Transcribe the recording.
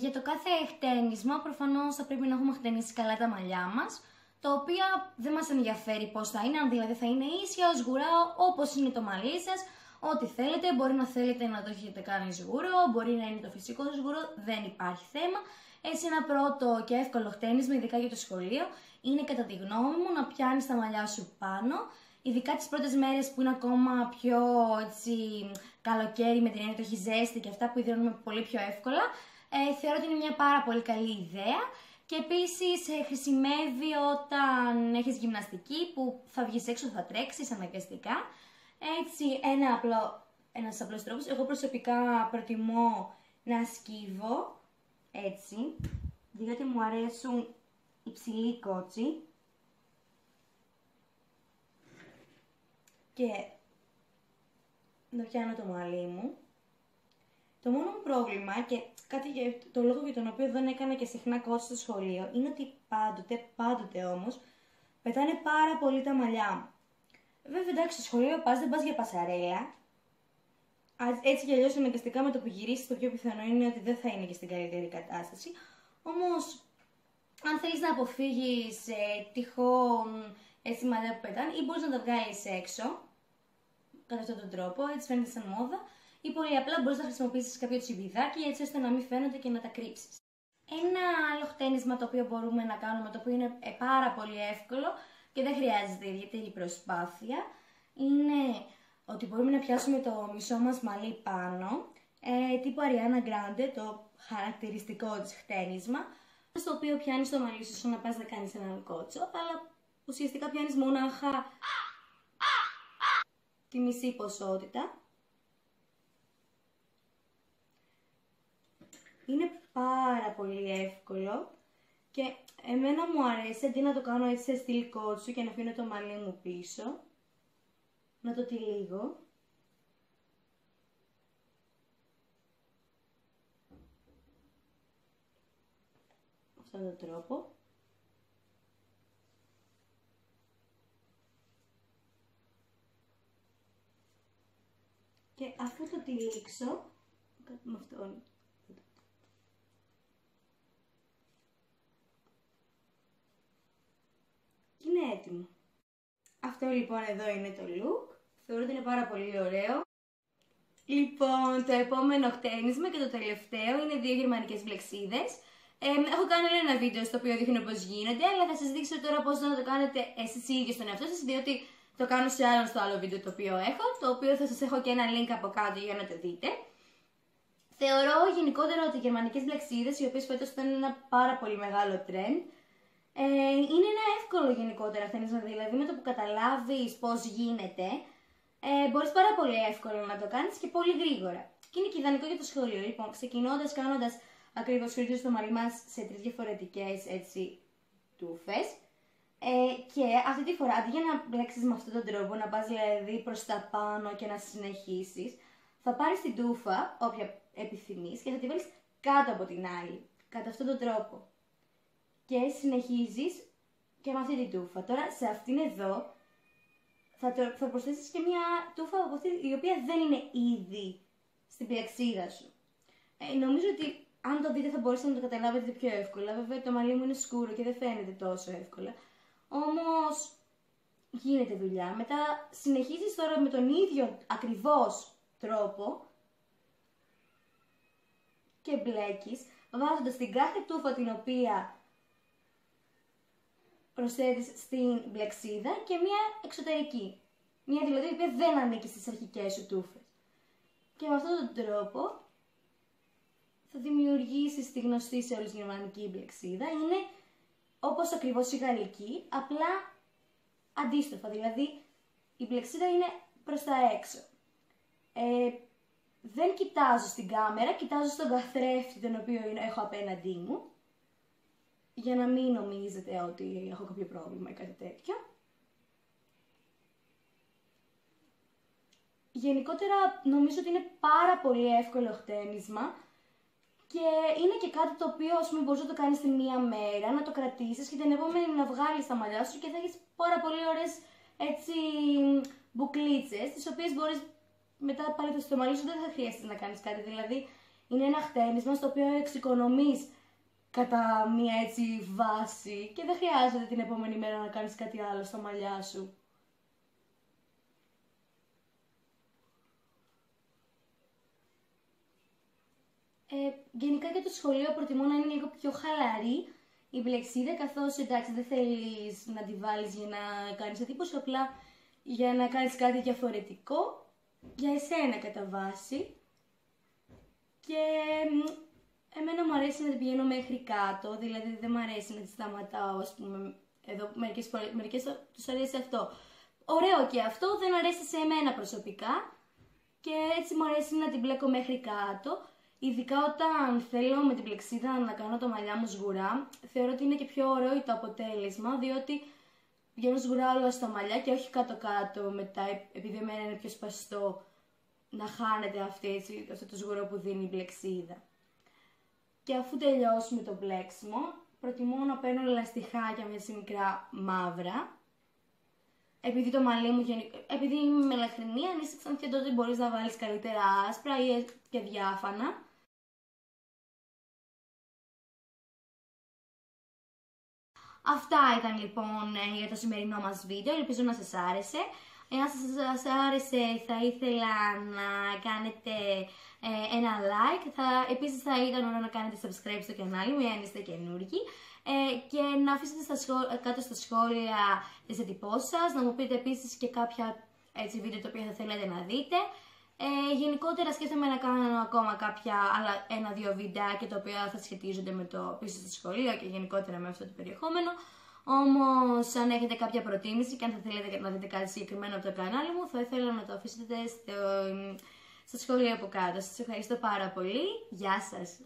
Για το κάθε χτένισμα προφανώς θα πρέπει να έχουμε χτενίσει καλά τα μαλλιά μας, τα οποία δεν μας ενδιαφέρει πώς θα είναι, αν δηλαδή θα είναι ίσια, σγουρά, όπως είναι το μαλλί σας, ό,τι θέλετε. Μπορεί να θέλετε να το έχετε κάνει σγουρό, μπορεί να είναι το φυσικό σγουρό, δεν υπάρχει θέμα. Έτσι ένα πρώτο και εύκολο χτένισμα, ειδικά για το σχολείο, είναι κατά τη γνώμη μου να πιάνεις τα μαλλιά σου πάνω, ειδικά τις πρώτες μέρες που είναι ακόμα πιο έτσι, καλοκαίρι, με την έννοια ότι έχει ζέστη και αυτά που υδρώνουμε πολύ πιο εύκολα. Θεωρώ ότι είναι μια πάρα πολύ καλή ιδέα. Και επίσης χρησιμεύει όταν έχεις γυμναστική που θα βγεις έξω, θα τρέξεις αναγκαστικά. Έτσι ένας απλός τρόπος. Εγώ προσωπικά προτιμώ να σκύβω έτσι, διότι μου αρέσουν υψηλοί κότσοι. Και να πιάνω το μαλλί μου. Το μόνο μου πρόβλημα και το λόγο για τον οποίο δεν έκανα και συχνά κότσο στο σχολείο είναι ότι πάντοτε όμως πετάνε πάρα πολύ τα μαλλιά μου. Βέβαια εντάξει, στο σχολείο δεν πας για πασαρέλα. Έτσι κι αλλιώς αναγκαστικά με το που γυρίσεις το πιο πιθανό είναι ότι δεν θα είναι και στην καλύτερη κατάσταση. Όμως αν θέλεις να αποφύγεις τυχόν έτσι μαλλιά που πετάνε, ή μπορείς να τα βγάλεις έξω κατά αυτόν τον τρόπο, έτσι φαίνεται σαν μόδα, ή πολύ απλά μπορείς να χρησιμοποιήσεις κάποιο τσιμπιδάκι έτσι ώστε να μην φαίνονται και να τα κρύψεις. Ένα άλλο χτένισμα το οποίο μπορούμε να κάνουμε, το οποίο είναι πάρα πολύ εύκολο και δεν χρειάζεται ιδιαίτερη προσπάθεια, είναι ότι μπορούμε να πιάσουμε το μισό μας μαλλί πάνω, τύπου Ariana Grande, το χαρακτηριστικό της χτένισμα, στο οποίο πιάνεις το μαλλί σου σαν να πας να κάνεις έναν κότσο, αλλά ουσιαστικά πιάνεις μονάχα τη μισή ποσότητα. Είναι πάρα πολύ εύκολο και εμένα μου αρέσει, αντί να το κάνω έτσι σε στυλ κότσου και να αφήνω το μαλλί μου πίσω, να το τυλίγω. Αυτόν τον τρόπο. Και αφού το τυλίξω, με αυτόν. Και είναι έτοιμο. Αυτό λοιπόν εδώ είναι το look. Θεωρώ ότι είναι πάρα πολύ ωραίο. Λοιπόν, το επόμενο χτένισμα και το τελευταίο είναι δύο γερμανικές μπλεξίδες. Έχω κάνει ένα βίντεο στο οποίο δείχνω πώς γίνονται, αλλά θα σας δείξω τώρα πώς να το κάνετε εσείς οι ίδιοι στον εαυτό σας, διότι το κάνω σε άλλο στο άλλο βίντεο το οποίο έχω, το οποίο θα σας έχω και ένα link από κάτω για να το δείτε. Θεωρώ γενικότερα ότι οι γερμανικές μπλεξίδες, οι οποίες φέτος ήταν ένα πάρα πολύ μεγάλο trend, είναι ένα εύκολο γενικότερα χτένισμα, δηλαδή με το που καταλάβεις πώς γίνεται, μπορείς πάρα πολύ εύκολα να το κάνεις και πολύ γρήγορα. Και είναι και ιδανικό για το σχολείο. Λοιπόν, ξεκινώντας κάνοντας ακριβώς χρήσιμο το μαλλί μας σε τρεις διαφορετικές έτσι τούφες. Και αυτή τη φορά, αντί για να μπλέξεις με αυτόν τον τρόπο, να πας δηλαδή προς τα πάνω και να συνεχίσεις, θα πάρεις την τούφα, όποια επιθυμείς, και θα τη βάλεις κάτω από την άλλη, κατά αυτόν τον τρόπο. Και συνεχίζεις και με αυτή την τούφα. Τώρα, σε αυτήν εδώ, θα προσθέσεις και μια τούφα από αυτή, η οποία δεν είναι ήδη στην πλεξίδα σου. Νομίζω ότι αν το δείτε θα μπορέσετε να το καταλάβετε πιο εύκολα. Βέβαια το μαλλί μου είναι σκούρο και δεν φαίνεται τόσο εύκολα. Όμως γίνεται δουλειά. Μετά συνεχίζεις τώρα με τον ίδιο ακριβώς τρόπο και μπλέκεις, βάζοντας την κάθε τούφα την οποία προσθέτεις στην μπλεξίδα και μια εξωτερική. Μια δηλαδή η οποία δεν ανήκει στις αρχικές σου τούφες. Και με αυτόν τον τρόπο θα δημιουργήσεις τη γνωστή σε όλους γερμανική μπλεξίδα. Είναι όπως ακριβώς η γαλλική, απλά αντίστροφα. Δηλαδή η μπλεξίδα είναι προς τα έξω. Δεν κοιτάζω στην κάμερα, κοιτάζω στον καθρέφτη τον οποίο έχω απέναντί μου, για να μην νομίζετε ότι έχω κάποιο πρόβλημα ή κάτι τέτοιο. Γενικότερα νομίζω ότι είναι πάρα πολύ εύκολο χτένισμα και είναι και κάτι το οποίο μπορείς να το κάνεις τη μία μέρα, να το κρατήσεις και την επόμενη να βγάλεις τα μαλλιά σου και θα έχεις πάρα πολύ ωραίες έτσι μπουκλίτσες, τις οποίες μπορείς μετά πάλι στο μαλλί σου δεν θα χρειαστείς να κάνεις κάτι. Δηλαδή Είναι ένα χτένισμα στο οποίο εξοικονομείς κατά μία έτσι βάση και δεν χρειάζεται την επόμενη μέρα να κάνεις κάτι άλλο στα μαλλιά σου. Γενικά για το σχολείο προτιμώ να είναι λίγο πιο χαλαρή η μπλεξίδα, καθώς εντάξει δεν θέλεις να τη βάλεις για να κάνεις εντύπωση, απλά για να κάνεις κάτι διαφορετικό για εσένα κατά βάση. Και εμένα μου αρέσει να την πηγαίνω μέχρι κάτω, δηλαδή δεν μου αρέσει να τη σταματάω, ας πούμε, εδώ μερικές τους αρέσει αυτό. Ωραίο και αυτό, δεν αρέσει σε εμένα προσωπικά και έτσι μου αρέσει να την μπλέκω μέχρι κάτω. Ειδικά όταν θέλω με την πλεξίδα να κάνω τα μαλλιά μου σγουρά, θεωρώ ότι είναι και πιο ωραίο το αποτέλεσμα, διότι βγαίνω σγουρά όλα στα μαλλιά και όχι κάτω-κάτω μετά, επειδή εμένα είναι πιο σπαστό, να χάνεται αυτό το σγουρό που δίνει η μπλεξίδα. Και αφού τελειώσουμε το μπλέξιμο, προτιμώ να παίρνω λαστιχάκια με έτσι μικρά μαύρα. Επειδή το μαλλί μου επειδή είμαι μελαχρινή, αν είσαι ξανθιά τότε μπορείς να βάλεις καλύτερα άσπρα ή και διάφανα. Αυτά ήταν λοιπόν για το σημερινό μας βίντεο, ελπίζω να σας άρεσε. Εάν σας άρεσε θα ήθελα να κάνετε ένα like, επίσης θα ήταν ωραίο να κάνετε subscribe στο κανάλι μου εάν είστε καινούργοι και να αφήσετε κάτω στα σχόλια τις εντυπώσεις σας, να μου πείτε επίσης και κάποια έτσι, βίντεο τα οποία θα θέλετε να δείτε. Γενικότερα σκέφτομαι να κάνω ακόμα κάποια άλλα 1-2 βιντεάκια τα οποία θα σχετίζονται με το πίσω στο σχολείο και γενικότερα με αυτό το περιεχόμενο. Όμως αν έχετε κάποια προτίμηση και αν θα θέλετε να δείτε κάτι συγκεκριμένο από το κανάλι μου, θα ήθελα να το αφήσετε στα σχόλια από κάτω. Σας ευχαριστώ πάρα πολύ. Γεια σας!